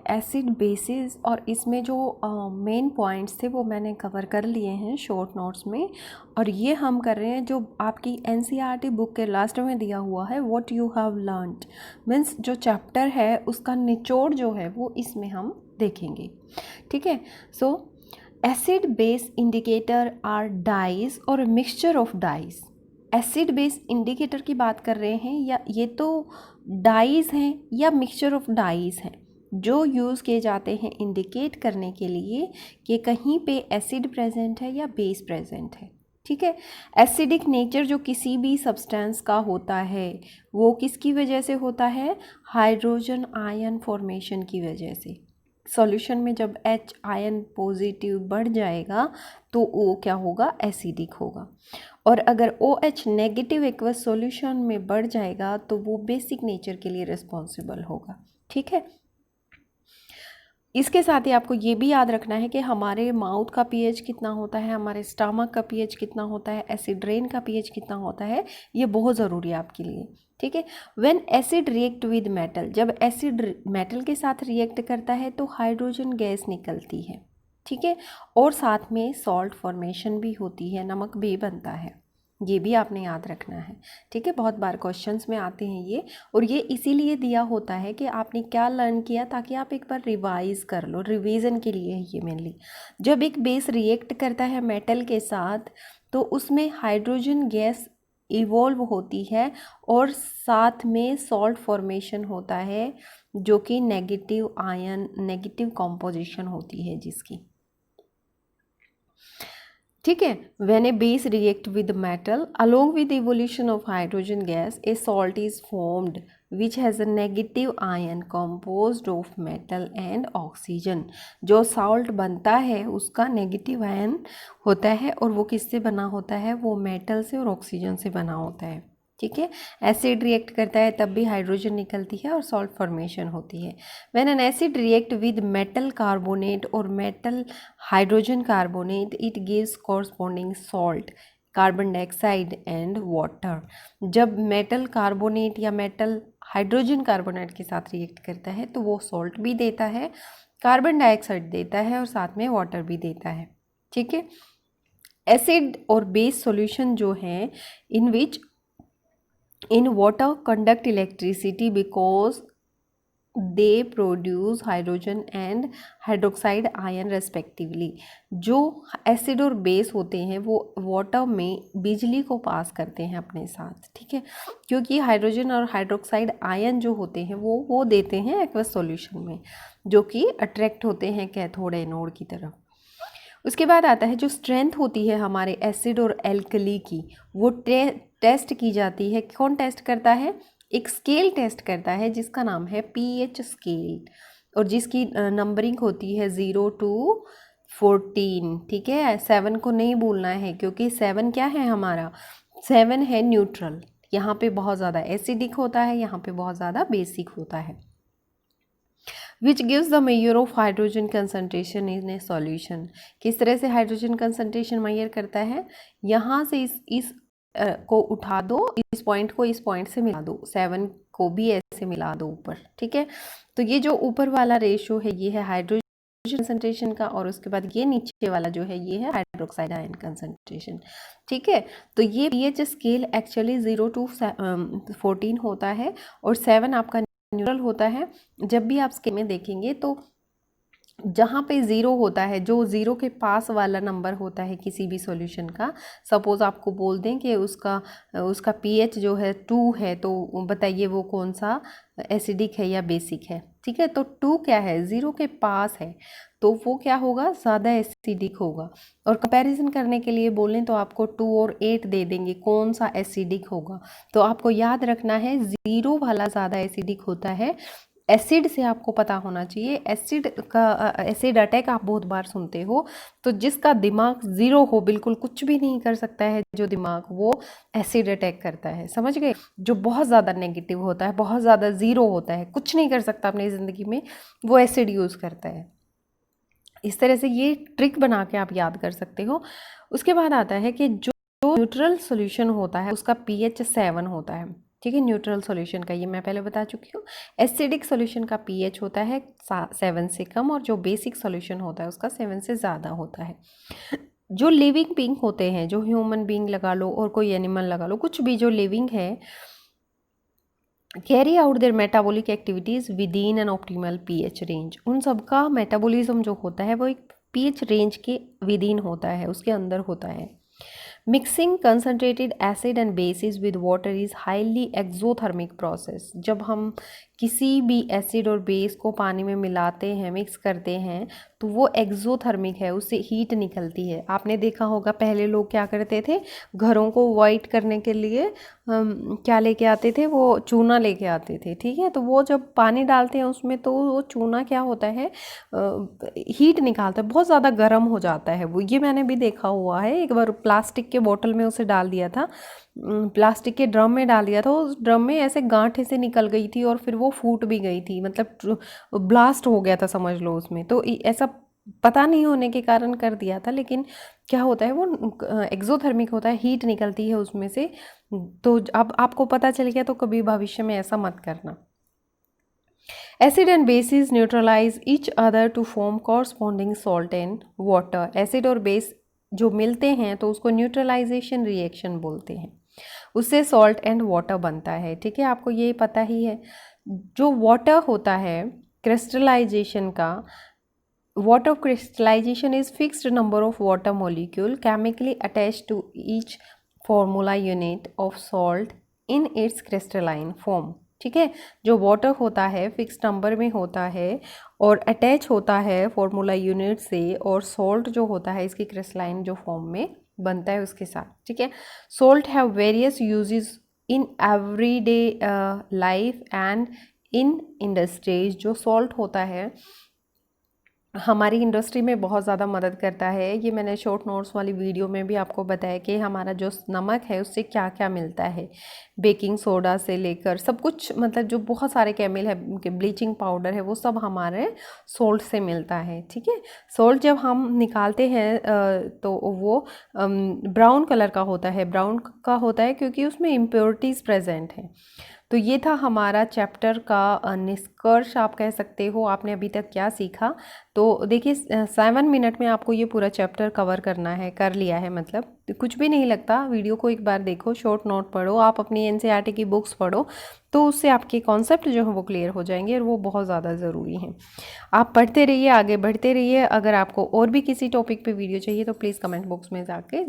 Acid basis और इसमें जो मेन पॉइंट्स थे वो मैंने कवर कर लिए हैं शॉर्ट नोट्स में, और ये हम कर रहे हैं जो आपकी एनसीईआरटी बुक के लास्ट में दिया हुआ है, what you have learned, means जो चैप्टर है उसका निचोड़ जो है वो इसमें हम देखेंगे। ठीक है, so acid base indicator are dyes और mixture of dyes. Acid base indicator की बात कर रहे हैं या ये तो डाइज हैं या मिक्सचर ऑफ डाइज हैं जो यूज़ किए जाते हैं इंडिकेट करने के लिए कि कहीं पे एसिड प्रेजेंट है या बेस प्रेजेंट है। ठीक है, एसिडिक नेचर जो किसी भी सब्सटेंस का होता है वो किसकी वजह से होता है, हाइड्रोजन आयन फॉर्मेशन की वजह से। सॉल्यूशन में जब H आयन पॉजिटिव बढ़ जाएगा तो वो क्या होगा, एसिडिक होगा, और अगर OH नेगेटिव एक्वस सॉल्यूशन में बढ़ जाएगा तो वो बेसिक नेचर के लिए रिस्पॉन्सिबल होगा। ठीक है, इसके साथ ही आपको ये भी याद रखना है कि हमारे माउथ का पीएच कितना होता है, हमारे स्टमक का पीएच कितना होता है, एसिड रेन का पीएच कितना होता है, ये बहुत ज़रूरी है आपके लिए। ठीक है, when acid react with metal, जब एसिड मेटल के साथ रिएक्ट करता है तो हाइड्रोजन गैस निकलती है। ठीक है, और साथ में सॉल्ट फॉर्मेशन भी होती है, नमक भी बनता है, ये भी आपने याद रखना है। ठीक है, बहुत बार क्वेश्चंस में आते हैं ये, और ये इसीलिए दिया होता है कि आपने क्या लर्न किया ताकि आप एक बार रिवाइज कर लो, रिवीजन के लिए है ये मेनली। जब एक बेस रिएक्ट करता है मेटल के साथ तो उसमें हाइड्रोजन गैस इवॉल्व होती है और साथ में सॉल्ट फॉर्मेशन होता है जो कि नेगेटिव आयन, नेगेटिव कॉम्पोजिशन होती है जिसकी। ठीक है, when a base react with metal along with evolution of hydrogen gas, a salt is formed which has a negative ion composed of metal and oxygen। जो salt बनता है उसका negative ion होता है और वो किससे बना होता है, वो मेटल से और ऑक्सीजन से बना होता है। ठीक है, एसिड रिएक्ट करता है तब भी हाइड्रोजन निकलती है और सॉल्ट फॉर्मेशन होती है। When an acid react with metal carbonate और metal hydrogen carbonate it gives corresponding salt, carbon dioxide and water. जब मेटल कार्बोनेट या मेटल हाइड्रोजन कार्बोनेट के साथ रिएक्ट करता है तो वो सॉल्ट भी देता है, कार्बन डाइऑक्साइड देता है और साथ में वाटर भी देता है। ठीक है, एसिड और बेस सॉल्यूशन जो है इन विच in water conduct electricity because they produce hydrogen and hydroxide ion respectively। जो एसिड और बेस होते हैं वो वाटर में बिजली को पास करते हैं अपने साथ। ठीक है, क्योंकि हाइड्रोजन और हाइड्रोक्साइड आयन जो होते हैं वो देते हैं एक्वस सॉल्यूशन में, जो कि अट्रैक्ट होते हैं कैथोड एनोड की तरफ। उसके बाद आता है जो स्ट्रेंथ होती है हमारे एसिड और एल्कली की, वो टेस्ट की जाती है। कौन टेस्ट करता है, एक स्केल टेस्ट करता है जिसका नाम है पीएच स्केल, और जिसकी नंबरिंग होती है 0 to 14। ठीक है, 7 को नहीं भूलना है क्योंकि 7 क्या है हमारा, 7 है न्यूट्रल। यहाँ पे बहुत ज़्यादा एसिडिक होता है, यहाँ पे बहुत ज़्यादा बेसिक होता है। Which gives the measure of hydrogen concentration in A solution. किस तरह से हाइड्रोजन कंसनट्रेशन मेजर करता है, यहाँ से इस को उठा दो, इस पॉइंट को इस पॉइंट से मिला दो, 7 को भी ऐसे मिला दो ऊपर। ठीक है, तो ये जो ऊपर वाला रेशो है ये है हाइड्रोजन कंसनट्रेशन का, और उसके बाद ये नीचे वाला जो है ये है हाइड्रोक्साइड आयन कंसनट्रेशन। ठीक है, तो ये पीएच स्केल एक्चुअली 0 to 14 होता है और 7 आपका न्यूट्रल होता है। जब भी आप स्केल में देखेंगे तो जहाँ पे 0 होता है, जो 0 के पास वाला नंबर होता है किसी भी सॉल्यूशन का, सपोज़ आपको बोल दें कि उसका पीएच जो है 2 है, तो बताइए वो कौन सा एसिडिक है या बेसिक है। ठीक है, तो 2 क्या है, 0 के पास है, तो वो क्या होगा, ज़्यादा एसिडिक होगा। और कंपैरिजन करने के लिए बोलें तो आपको 2 और 8 दे देंगे कौन सा एसिडिक होगा। तो आपको याद रखना है 0 वाला ज़्यादा एसिडिक होता है। एसिड से आपको पता होना चाहिए, एसिड अटैक आप बहुत बार सुनते हो, तो जिसका दिमाग 0 हो, बिल्कुल कुछ भी नहीं कर सकता है जो दिमाग, वो एसिड अटैक करता है। समझ गए, जो बहुत ज़्यादा नेगेटिव होता है, बहुत ज़्यादा 0 होता है, कुछ नहीं कर सकता अपनी ज़िंदगी में, वो एसिड यूज़ करता है। इस तरह से ये ट्रिक बना के आप याद कर सकते हो। उसके बाद आता है कि जो न्यूट्रल सॉल्यूशन होता है उसका पीएच 7 होता है। ठीक है। न्यूट्रल सॉल्यूशन का ये मैं पहले बता चुकी हूँ। एसिडिक सॉल्यूशन का पीएच होता है 7 से कम, और जो बेसिक सॉल्यूशन होता है उसका 7 से ज़्यादा होता है। जो लिविंग बींग होते हैं, जो ह्यूमन बींग लगा लो और कोई एनिमल लगा लो, कुछ भी जो लिविंग है, carry out their metabolic activities within an optimal pH range. उन सबका मेटाबॉलिज्म जो होता है वो एक पीएच रेंज के विद इन होता है, उसके अंदर होता है। Mixing concentrated acid and bases with water is highly exothermic process. जब हम किसी भी एसिड और बेस को पानी में मिलाते हैं, मिक्स करते हैं, तो वो एक्सोथर्मिक है, उससे हीट निकलती है। आपने देखा होगा पहले लोग क्या करते थे, घरों को वाइट करने के लिए क्या लेके आते थे, वो चूना लेके आते थे। ठीक है, तो वो जब पानी डालते हैं उसमें, तो वो चूना क्या होता है, हीट निकालता है, बहुत ज़्यादा गर्म हो जाता है वो। ये मैंने भी देखा हुआ है। एक बार प्लास्टिक के बोतल में उसे डाल दिया था, प्लास्टिक के ड्रम में डाल दिया था, उस ड्रम में ऐसे गांठे से निकल गई थी और फिर वो फूट भी गई थी, मतलब ब्लास्ट हो गया था समझ लो उसमें। तो ऐसा पता नहीं होने के कारण कर दिया था, लेकिन क्या होता है वो एक्सोथर्मिक होता है, हीट निकलती है उसमें से। तो अब आपको पता चल गया, तो कभी भविष्य में ऐसा मत करना। Acid and bases neutralize each other to form corresponding salt and water. Acid और बेस जो मिलते हैं तो उसको न्यूट्रलाइजेशन रिएक्शन बोलते हैं, उससे सॉल्ट एंड वाटर बनता है। ठीक है, आपको ये पता ही है। जो वाटर होता है क्रिस्टलाइजेशन का, water crystallization is fixed number of water molecule chemically attached to each formula unit of salt in its crystalline form। ठीक है, जो वाटर होता है फिक्स नंबर में होता है और अटैच होता है फॉर्मूला यूनिट से, और सॉल्ट जो होता है इसकी क्रिस्टलाइन जो फॉर्म में बनता है उसके साथ। ठीक है, salt have various uses in everyday life and in industries. जो सॉल्ट होता है हमारी इंडस्ट्री में बहुत ज़्यादा मदद करता है। ये मैंने शॉर्ट नोट्स वाली वीडियो में भी आपको बताया कि हमारा जो नमक है उससे क्या क्या मिलता है, बेकिंग सोडा से लेकर सब कुछ, मतलब जो बहुत सारे केमिकल है, ब्लीचिंग पाउडर है, वो सब हमारे सोल्ट से मिलता है। ठीक है, सोल्ट जब हम निकालते हैं तो वो ब्राउन कलर का होता है। ब्राउन का होता है क्योंकि उसमें इम्प्योरिटीज़ प्रेजेंट हैं। तो ये था हमारा चैप्टर का निष्कर्ष आप कह सकते हो। आपने अभी तक क्या सीखा, तो देखिए 7 मिनट में आपको ये पूरा चैप्टर कवर करना है, कर लिया है, मतलब कुछ भी नहीं लगता। वीडियो को एक बार देखो, शॉर्ट नोट पढ़ो, आप अपनी एनसीईआरटी की बुक्स पढ़ो, तो उससे आपके कॉन्सेप्ट जो है वो क्लियर हो जाएंगे, और वो बहुत ज़्यादा ज़रूरी हैं। आप पढ़ते रहिए, आगे बढ़ते रहिए। अगर आपको और भी किसी टॉपिक पे वीडियो चाहिए तो प्लीज़ कमेंट बॉक्स में जाके